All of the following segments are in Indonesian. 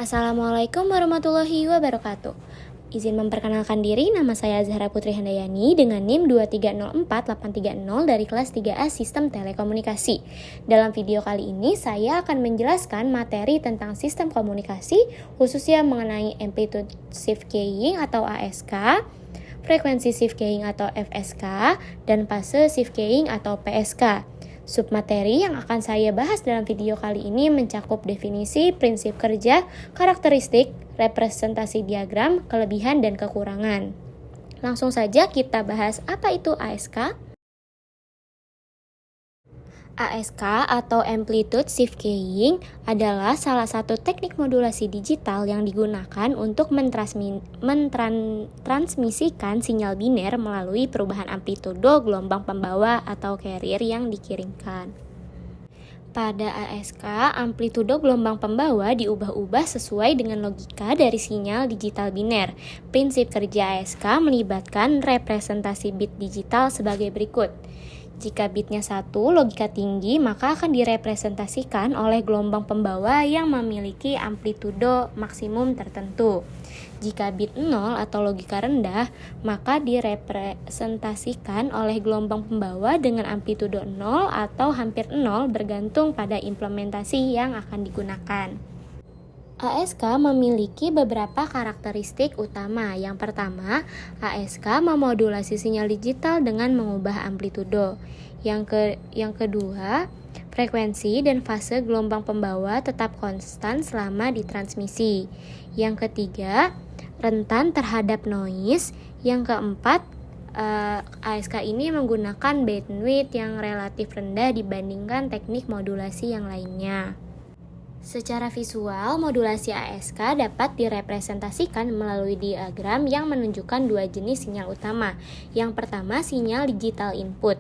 Assalamualaikum warahmatullahi wabarakatuh. Izin memperkenalkan diri, nama saya Zahra Putri Handayani dengan NIM 2304830 dari kelas 3A Sistem Telekomunikasi. Dalam video kali ini, saya akan menjelaskan materi tentang sistem komunikasi, khususnya mengenai amplitude shift keying atau ASK, frekuensi shift keying atau FSK, dan fase shift keying atau PSK. Submateri yang akan saya bahas dalam video kali ini mencakup definisi, prinsip kerja, karakteristik, representasi diagram, kelebihan dan kekurangan. Langsung saja kita bahas apa itu ASK. ASK atau Amplitude Shift Keying adalah salah satu teknik modulasi digital yang digunakan untuk mentransmisikan sinyal biner melalui perubahan amplitudo gelombang pembawa atau carrier yang dikirimkan. Pada ASK, amplitudo gelombang pembawa diubah-ubah sesuai dengan logika dari sinyal digital biner. Prinsip kerja ASK melibatkan representasi bit digital sebagai berikut. Jika bitnya 1 logika tinggi, maka akan direpresentasikan oleh gelombang pembawa yang memiliki amplitudo maksimum tertentu. Jika bit 0 atau logika rendah, maka direpresentasikan oleh gelombang pembawa dengan amplitudo 0 atau hampir 0 bergantung pada implementasi yang akan digunakan. ASK memiliki beberapa karakteristik utama. Yang pertama, ASK memodulasi sinyal digital dengan mengubah amplitudo. Yang kedua, frekuensi dan fase gelombang pembawa tetap konstan selama ditransmisi. Yang ketiga, rentan terhadap noise. Yang keempat, ASK ini menggunakan bandwidth yang relatif rendah dibandingkan teknik modulasi yang lainnya. Secara visual, modulasi ASK dapat direpresentasikan melalui diagram yang menunjukkan dua jenis sinyal utama. Yang pertama, sinyal digital input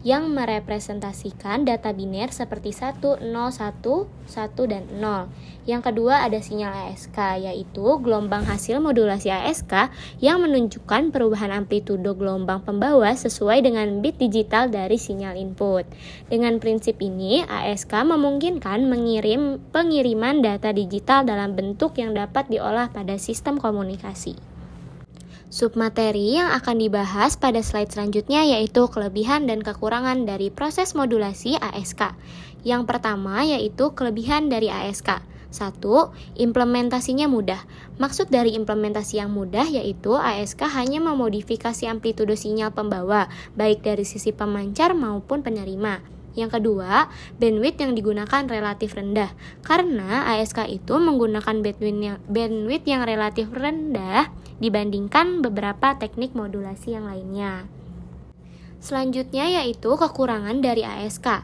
yang merepresentasikan data biner seperti 1, 0, 1, 1, dan 0. Yang kedua ada sinyal ASK, yaitu gelombang hasil modulasi ASK yang menunjukkan perubahan amplitudo gelombang pembawa sesuai dengan bit digital dari sinyal input. Dengan prinsip ini, ASK memungkinkan pengiriman data digital dalam bentuk yang dapat diolah pada sistem komunikasi. Submateri yang akan dibahas pada slide selanjutnya yaitu kelebihan dan kekurangan dari proses modulasi ASK. Yang pertama yaitu kelebihan dari ASK. 1. Implementasinya mudah. Maksud dari implementasi yang mudah yaitu ASK hanya memodifikasi amplitudo sinyal pembawa, baik dari sisi pemancar maupun penerima. Yang kedua, bandwidth yang digunakan relatif rendah. Karena ASK itu menggunakan bandwidth yang relatif rendah dibandingkan beberapa teknik modulasi yang lainnya. Selanjutnya yaitu kekurangan dari ASK.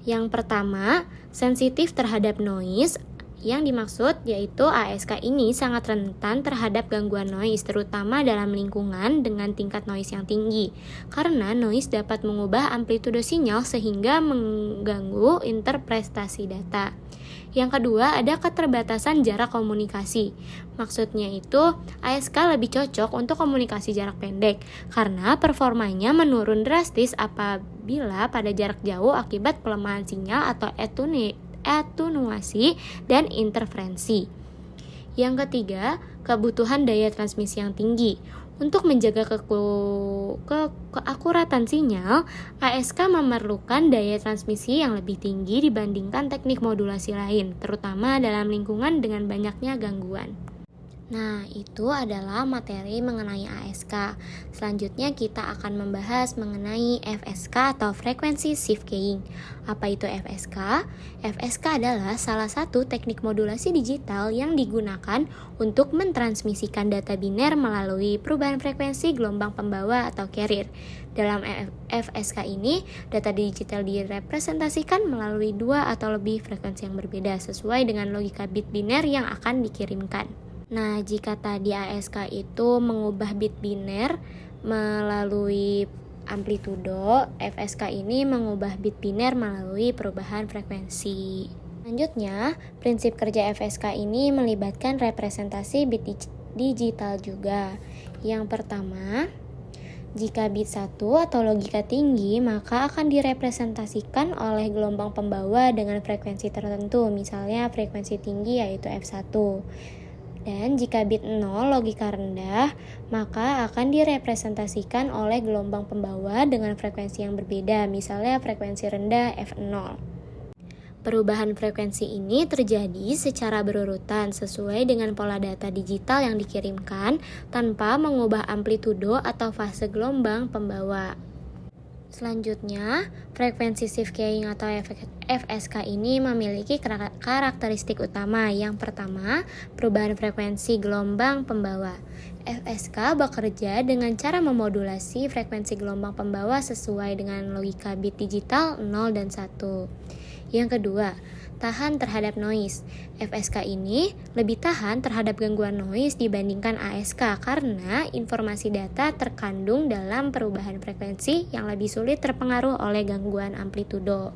Yang pertama, sensitif terhadap noise. Yang dimaksud yaitu ASK ini sangat rentan terhadap gangguan noise, terutama dalam lingkungan dengan tingkat noise yang tinggi. Karena noise dapat mengubah amplitudo sinyal sehingga mengganggu interpretasi data. Yang kedua, ada keterbatasan jarak komunikasi. Maksudnya itu, ASK lebih cocok untuk komunikasi jarak pendek karena performanya menurun drastis apabila pada jarak jauh akibat pelemahan sinyal atau atenuasi dan interferensi. Yang ketiga, kebutuhan daya transmisi yang tinggi. Untuk menjaga keakuratan sinyal, ASK memerlukan daya transmisi yang lebih tinggi dibandingkan teknik modulasi lain, terutama dalam lingkungan dengan banyaknya gangguan. Nah, itu adalah materi mengenai ASK. Selanjutnya kita akan membahas mengenai FSK atau frekuensi shift keying. Apa itu FSK? FSK adalah salah satu teknik modulasi digital yang digunakan untuk mentransmisikan data biner melalui perubahan frekuensi gelombang pembawa atau carrier. Dalam FSK ini, data digital direpresentasikan melalui dua atau lebih frekuensi yang berbeda sesuai dengan logika bit biner yang akan dikirimkan. Nah, jika tadi ASK itu mengubah bit biner melalui amplitudo, FSK ini mengubah bit biner melalui perubahan frekuensi. Selanjutnya, prinsip kerja FSK ini melibatkan representasi bit digital juga. Yang pertama, Jika bit 1 atau logika tinggi, maka akan direpresentasikan oleh gelombang pembawa dengan frekuensi tertentu, misalnya frekuensi tinggi yaitu F1. Dan jika bit 0 logika rendah, maka akan direpresentasikan oleh gelombang pembawa dengan frekuensi yang berbeda, misalnya frekuensi rendah F0. Perubahan frekuensi ini terjadi secara berurutan sesuai dengan pola data digital yang dikirimkan tanpa mengubah amplitudo atau fase gelombang pembawa. Selanjutnya, frekuensi shift keying atau FSK ini memiliki karakteristik utama. Yang pertama, perubahan frekuensi gelombang pembawa. FSK bekerja dengan cara memodulasi frekuensi gelombang pembawa sesuai dengan logika bit digital 0 dan 1. Yang kedua, tahan terhadap noise. FSK ini lebih tahan terhadap gangguan noise dibandingkan ASK karena informasi data terkandung dalam perubahan frekuensi yang lebih sulit terpengaruh oleh gangguan amplitudo.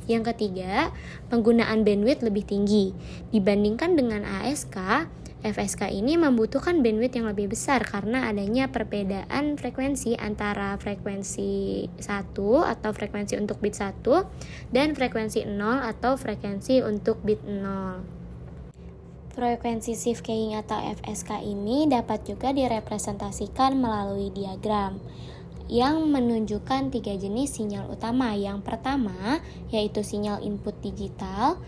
Yang ketiga, penggunaan bandwidth lebih tinggi. Dibandingkan dengan ASK, FSK ini membutuhkan bandwidth yang lebih besar karena adanya perbedaan frekuensi antara frekuensi 1 atau frekuensi untuk bit 1 dan frekuensi 0 atau frekuensi untuk bit 0. Frekuensi shift keying atau FSK ini dapat juga direpresentasikan melalui diagram yang menunjukkan 3 jenis sinyal utama. Yang pertama yaitu sinyal input digital.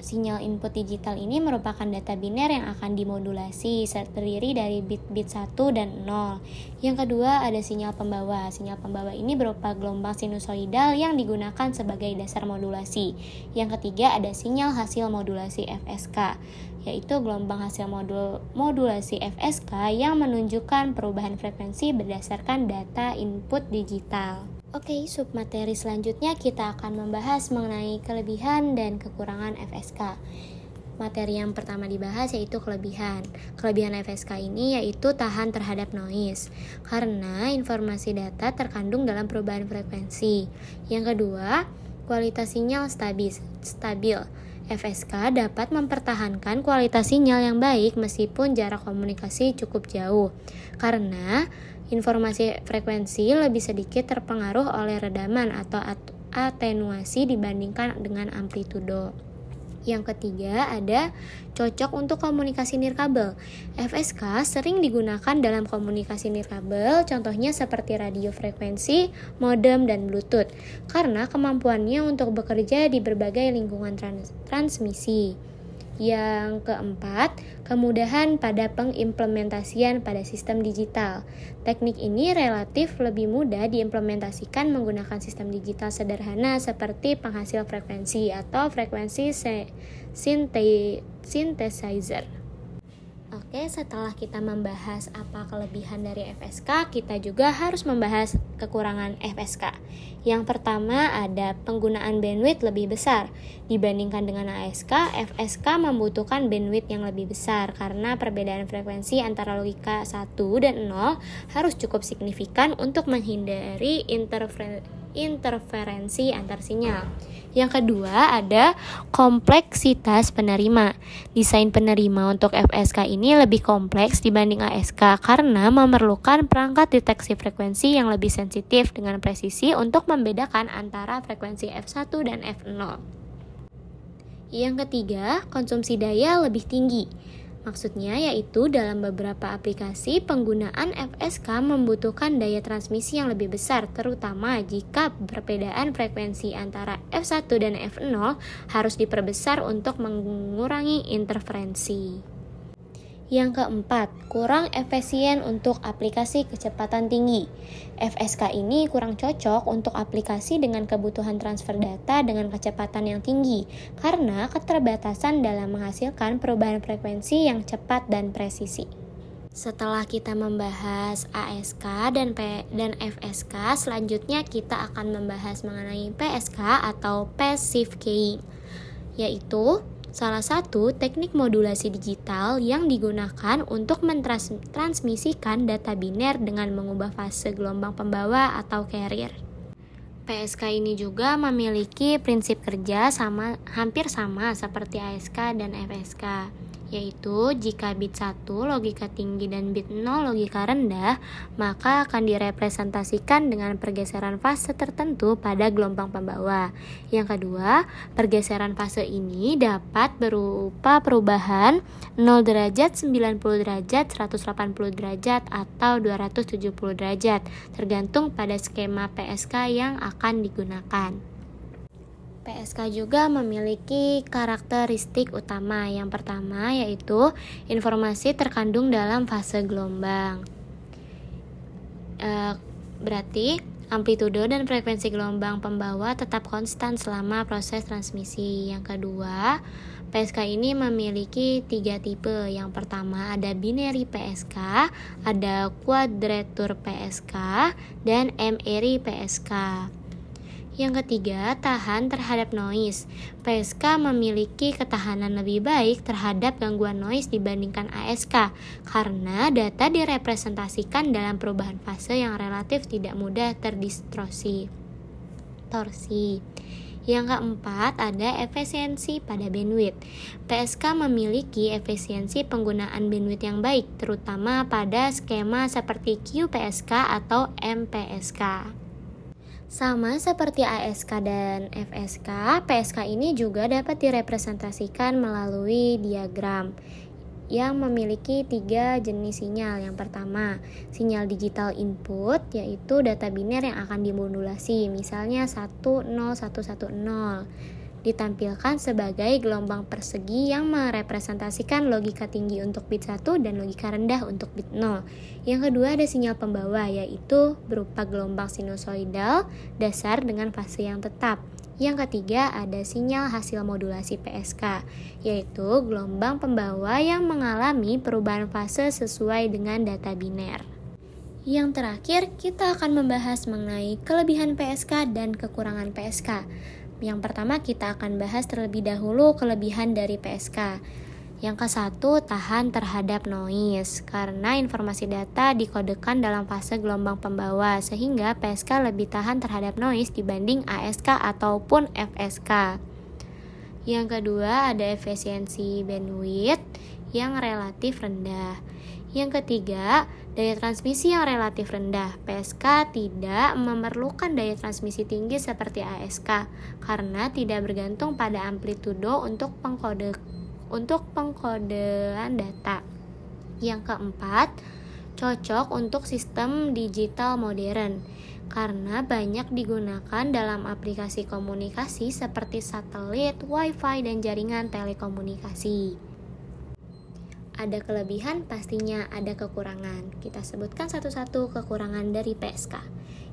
Sinyal input digital ini merupakan data biner yang akan dimodulasi, terdiri dari bit-bit 1 dan 0. Yang kedua ada sinyal pembawa. Sinyal pembawa ini berupa gelombang sinusoidal yang digunakan sebagai dasar modulasi. Yang ketiga ada sinyal hasil modulasi FSK, yaitu gelombang hasil modulasi FSK yang menunjukkan perubahan frekuensi berdasarkan data input digital. Oke, submateri selanjutnya kita akan membahas mengenai kelebihan dan kekurangan FSK. Materi yang pertama dibahas yaitu kelebihan. Kelebihan FSK ini yaitu tahan terhadap noise, karena informasi data terkandung dalam perubahan frekuensi. Yang kedua, kualitas sinyal stabil. FSK dapat mempertahankan kualitas sinyal yang baik meskipun jarak komunikasi cukup jauh, karena informasi frekuensi lebih sedikit terpengaruh oleh redaman atau atenuasi dibandingkan dengan amplitudo. Yang ketiga ada cocok untuk komunikasi nirkabel. FSK sering digunakan dalam komunikasi nirkabel, contohnya seperti radio frekuensi, modem, dan Bluetooth, karena kemampuannya untuk bekerja di berbagai lingkungan transmisi. Yang keempat, kemudahan pada pengimplementasian pada sistem digital. Teknik ini relatif lebih mudah diimplementasikan menggunakan sistem digital sederhana seperti penghasil frekuensi atau frekuensi synthesizer. Oke, setelah kita membahas apa kelebihan dari FSK, kita juga harus membahas kekurangan FSK. Yang pertama ada penggunaan bandwidth lebih besar. Dibandingkan dengan ASK, FSK membutuhkan bandwidth yang lebih besar karena perbedaan frekuensi antara logika 1 dan 0 harus cukup signifikan untuk menghindari interferensi antar sinyal. Yang kedua ada kompleksitas penerima. Desain penerima untuk FSK ini lebih kompleks dibanding ASK karena memerlukan perangkat deteksi frekuensi yang lebih sensitif dengan presisi untuk membedakan antara frekuensi F1 dan F0. Yang ketiga, konsumsi daya lebih tinggi. Maksudnya yaitu dalam beberapa aplikasi penggunaan FSK membutuhkan daya transmisi yang lebih besar, terutama jika perbedaan frekuensi antara F1 dan F0 harus diperbesar untuk mengurangi interferensi. Yang keempat, kurang efisien untuk aplikasi kecepatan tinggi. FSK ini kurang cocok untuk aplikasi dengan kebutuhan transfer data dengan kecepatan yang tinggi karena keterbatasan dalam menghasilkan perubahan frekuensi yang cepat dan presisi. Setelah kita membahas ASK dan FSK, selanjutnya kita akan membahas mengenai PSK atau Passive Keying, yaitu salah satu teknik modulasi digital yang digunakan untuk mentransmisikan data biner dengan mengubah fase gelombang pembawa atau carrier. PSK ini juga memiliki prinsip kerja hampir sama seperti ASK dan FSK, yaitu jika bit 1 logika tinggi dan bit 0 logika rendah, maka akan direpresentasikan dengan pergeseran fase tertentu pada gelombang pembawa. Yang kedua, pergeseran fase ini dapat berupa perubahan 0 derajat, 90 derajat, 180 derajat, atau 270 derajat, tergantung pada skema PSK yang akan digunakan. PSK juga memiliki karakteristik utama. Yang pertama yaitu informasi terkandung dalam fase gelombang. Berarti amplitudo dan frekuensi gelombang pembawa tetap konstan selama proses transmisi. Yang kedua, PSK ini memiliki 3 tipe. Yang pertama ada binary PSK, ada quadrature PSK, dan M-ary PSK. Yang ketiga, tahan terhadap noise. PSK memiliki ketahanan lebih baik terhadap gangguan noise dibandingkan ASK karena data direpresentasikan dalam perubahan fase yang relatif tidak mudah terdistorsi. Yang keempat, ada efisiensi pada bandwidth. PSK memiliki efisiensi penggunaan bandwidth yang baik, terutama pada skema seperti QPSK atau MPSK. Sama seperti ASK dan FSK, PSK ini juga dapat direpresentasikan melalui diagram yang memiliki 3 jenis sinyal. Yang pertama, sinyal digital input, yaitu data biner yang akan dimodulasi, misalnya 10110, ditampilkan sebagai gelombang persegi yang merepresentasikan logika tinggi untuk bit 1 dan logika rendah untuk bit 0. Yang kedua ada sinyal pembawa, yaitu berupa gelombang sinusoidal dasar dengan fase yang tetap. Yang ketiga ada sinyal hasil modulasi PSK, yaitu gelombang pembawa yang mengalami perubahan fase sesuai dengan data biner. Yang terakhir, kita akan membahas mengenai kelebihan PSK dan kekurangan PSK. Yang pertama kita akan bahas terlebih dahulu kelebihan dari PSK. Yang ke-1, tahan terhadap noise, karena informasi data dikodekan dalam fase gelombang pembawa, sehingga PSK lebih tahan terhadap noise dibanding ASK ataupun FSK. Yang kedua, ada efisiensi bandwidth yang relatif rendah. Yang ketiga, daya transmisi yang relatif rendah. PSK tidak memerlukan daya transmisi tinggi seperti ASK karena tidak bergantung pada amplitudo untuk pengkodean data. Yang keempat, cocok untuk sistem digital modern karena banyak digunakan dalam aplikasi komunikasi seperti satelit, wifi, dan jaringan telekomunikasi. Ada kelebihan, pastinya ada kekurangan. Kita sebutkan satu-satu kekurangan dari PSK.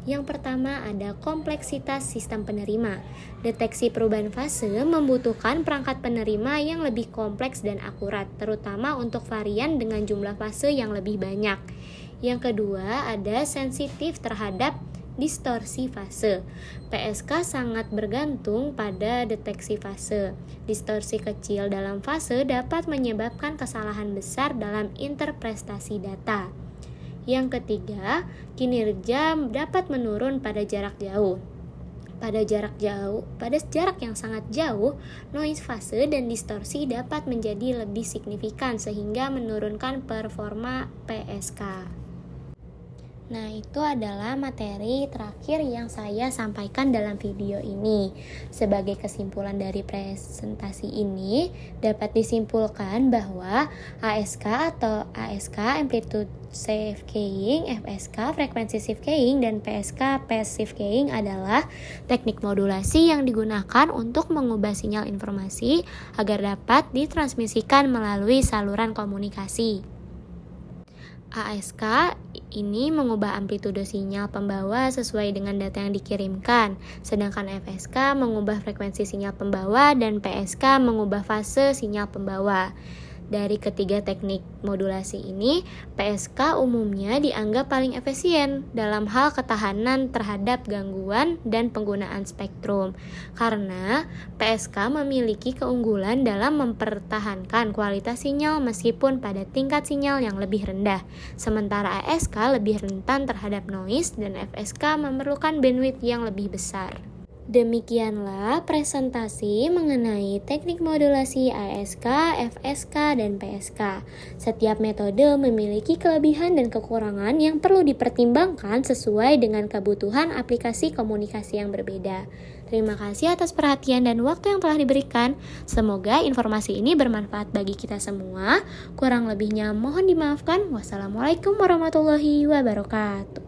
Yang pertama ada kompleksitas sistem penerima. Deteksi perubahan fase membutuhkan perangkat penerima yang lebih kompleks dan akurat, terutama untuk varian dengan jumlah fase yang lebih banyak. Yang kedua ada sensitif terhadap distorsi fase. PSK sangat bergantung pada deteksi fase. Distorsi kecil dalam fase dapat menyebabkan kesalahan besar dalam interpretasi data. Yang ketiga, kinerja dapat menurun pada jarak jauh. Pada jarak yang sangat jauh, noise fase dan distorsi dapat menjadi lebih signifikan sehingga menurunkan performa PSK. Nah, itu adalah materi terakhir yang saya sampaikan dalam video ini. Sebagai kesimpulan dari presentasi ini, dapat disimpulkan bahwa ASK atau ASK amplitude shift keying, FSK frekuensi shift keying, dan PSK phase shift keying adalah teknik modulasi yang digunakan untuk mengubah sinyal informasi agar dapat ditransmisikan melalui saluran komunikasi. ASK ini mengubah amplitudo sinyal pembawa sesuai dengan data yang dikirimkan, sedangkan FSK mengubah frekuensi sinyal pembawa dan PSK mengubah fase sinyal pembawa. Dari ketiga teknik modulasi ini, PSK umumnya dianggap paling efisien dalam hal ketahanan terhadap gangguan dan penggunaan spektrum, karena PSK memiliki keunggulan dalam mempertahankan kualitas sinyal meskipun pada tingkat sinyal yang lebih rendah, sementara ASK lebih rentan terhadap noise dan FSK memerlukan bandwidth yang lebih besar. Demikianlah presentasi mengenai teknik modulasi ASK, FSK, dan PSK. Setiap metode memiliki kelebihan dan kekurangan yang perlu dipertimbangkan sesuai dengan kebutuhan aplikasi komunikasi yang berbeda. Terima kasih atas perhatian dan waktu yang telah diberikan. Semoga informasi ini bermanfaat bagi kita semua. Kurang lebihnya mohon dimaafkan. Wassalamualaikum warahmatullahi wabarakatuh.